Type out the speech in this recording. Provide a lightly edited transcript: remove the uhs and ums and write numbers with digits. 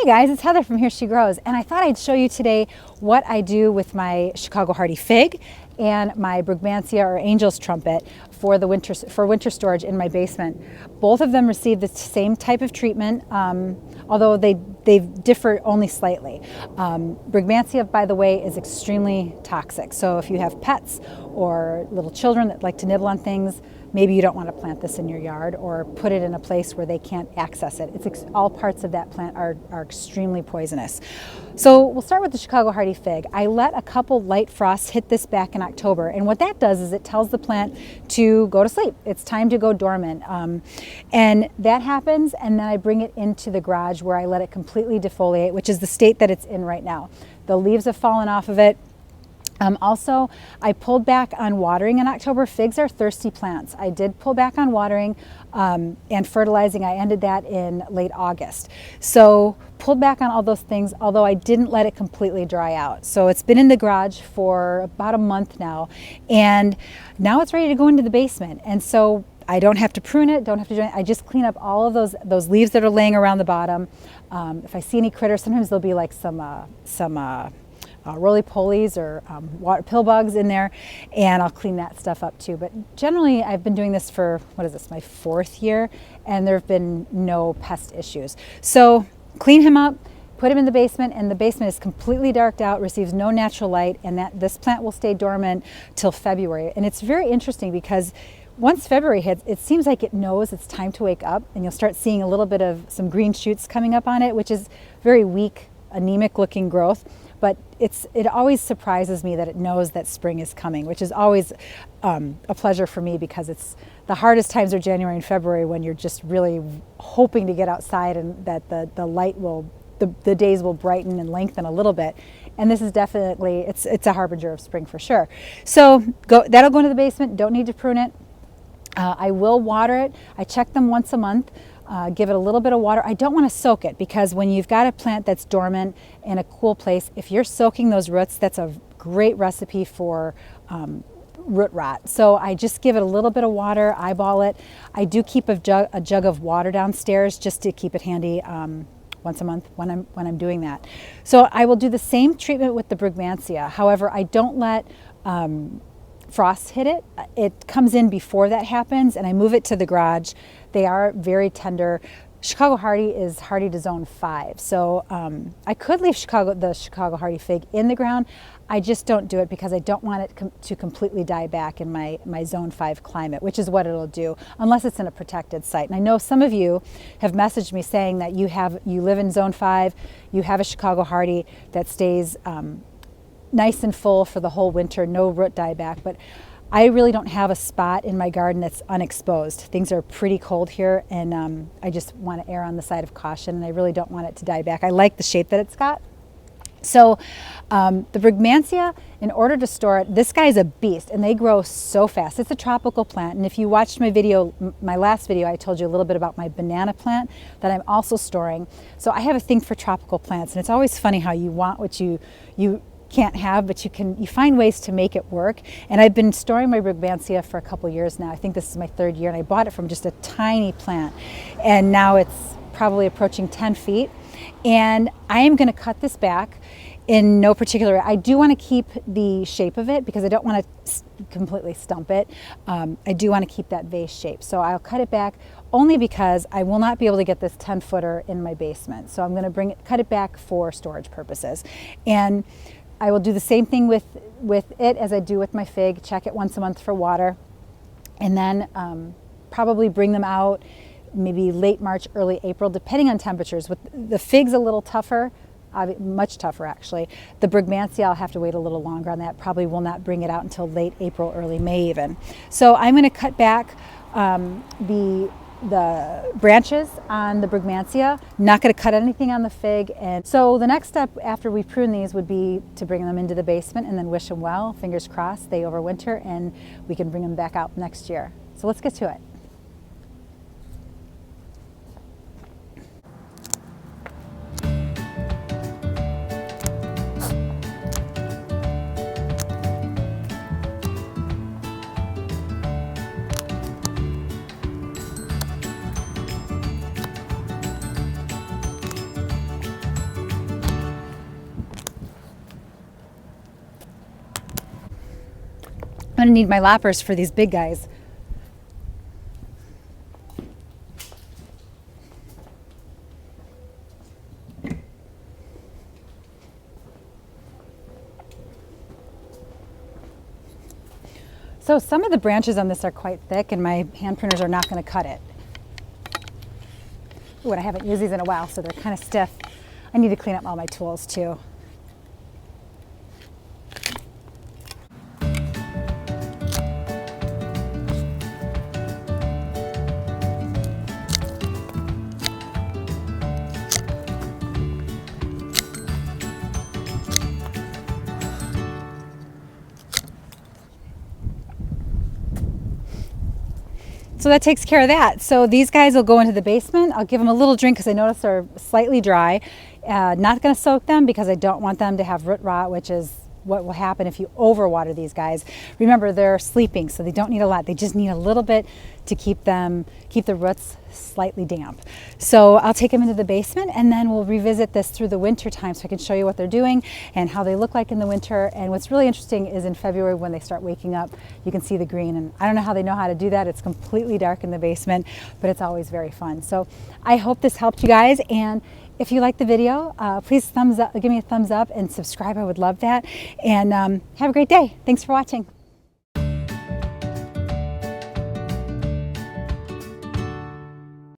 Hey guys, it's Heather from Here She Grows, and I thought I'd show you today what I do with my Chicago Hardy fig and my Brugmansia or Angels Trumpet for winter storage in my basement. Both of them receive the same type of treatment, although they differ only slightly. Brugmansia, by the way, is extremely toxic. So if you have pets or little children that like to nibble on things, maybe you don't want to plant this in your yard or put it in a place where they can't access it. All parts of that plant are extremely poisonous. So we'll start with the Chicago Hardy fig. I let a couple light frosts hit this back in October, and what that does is it tells the plant to go to sleep. It's time to go dormant. And that happens, and then I bring it into the garage where I let it completely defoliate, which is the state that it's in right now. The leaves have fallen off of it. Also, I pulled back on watering in October. Figs are thirsty plants. I did pull back on watering and fertilizing. I ended that in late August. So pulled back on all those things, although I didn't let it completely dry out. So it's been in the garage for about a month now, and now it's ready to go into the basement. And so I don't have to prune it, don't have to do anything. I just clean up all of those leaves that are laying around the bottom. If I see any critters, sometimes there'll be like some roly-polies or pill bugs in there, and I'll clean that stuff up too. But generally, I've been doing this for, what is this, my 4th year, and there have been no pest issues. So clean him up, put him in the basement, and the basement is completely darked out, receives no natural light, and this plant will stay dormant till February. And it's very interesting because once February hits, it seems like it knows it's time to wake up, and you'll start seeing a little bit of some green shoots coming up on it, which is very weak, anemic looking growth. But it always surprises me that it knows that spring is coming, which is always a pleasure for me, because it's the hardest times are January and February, when you're just really hoping to get outside and that the light will, the days will brighten and lengthen a little bit. And this is definitely, it's a harbinger of spring for sure. So that'll go into the basement, don't need to prune it. I will water it. I check them once a month. Give it a little bit of water. I don't want to soak it, because when you've got a plant that's dormant in a cool place, if you're soaking those roots, that's a great recipe for root rot. So I just give it a little bit of water, eyeball it. I do keep a jug of water downstairs just to keep it handy once a month when I'm doing that. So I will do the same treatment with the Brugmansia. However, I don't let frost hit it. It comes in before that happens, and I move it to the garage. They are very tender. Chicago Hardy is hardy to zone 5. So I could leave the Chicago Hardy fig in the ground. I just don't do it because I don't want it to completely die back in my zone 5 climate, which is what it'll do, unless it's in a protected site. And I know some of you have messaged me saying that you live in zone 5, you have a Chicago Hardy that stays nice and full for the whole winter, no root dieback. But I really don't have a spot in my garden that's unexposed. Things are pretty cold here, and I just want to err on the side of caution, and I really don't want it to die back. I like the shape that it's got. So the Brugmansia, in order to store it, this guy's a beast, and they grow so fast. It's a tropical plant, and if you watched my last video, I told you a little bit about my banana plant that I'm also storing. So I have a thing for tropical plants, and it's always funny how you want what you can't have, but you find ways to make it work. And I've been storing my Brugmansia for a couple years now. I think this is my 3rd year, and I bought it from just a tiny plant, and now it's probably approaching 10 feet. And I am going to cut this back in no particular way. I do want to keep the shape of it because I don't want to completely stump it. I do want to keep that vase shape. So I'll cut it back only because I will not be able to get this 10-footer in my basement. So I'm going to cut it back for storage purposes. And I will do the same thing with it as I do with my fig. Check it once a month for water, and then probably bring them out maybe late March, early April, depending on temperatures. With the figs, a little tougher, much tougher actually. The Brugmansia, I'll have to wait a little longer on that. Probably will not bring it out until late April, early May even. So I'm going to cut back the branches on the Brugmansia, not going to cut anything on the fig. And so the next step after we prune these would be to bring them into the basement and then wish them well, fingers crossed they overwinter, and we can bring them back out next year. So let's get to it. I'm gonna need my loppers for these big guys. So some of the branches on this are quite thick and my hand pruners are not going to cut it. Ooh, and I haven't used these in a while, so they're kind of stiff. I need to clean up all my tools too. So that takes care of that. So these guys will go into the basement. I'll give them a little drink because I notice they're slightly dry. Not going to soak them because I don't want them to have root rot, which is what will happen if you overwater these guys. Remember, they're sleeping, so they don't need a lot. They just need a little bit to keep the roots slightly damp. So I'll take them into the basement and then we'll revisit this through the winter time so I can show you what they're doing and how they look like in the winter. And what's really interesting is in February when they start waking up, you can see the green. And I don't know how they know how to do that. It's completely dark in the basement, but it's always very fun. So I hope this helped you guys. And if you like the video, please give me a thumbs up and subscribe. I would love that. And have a great day. Thanks for watching.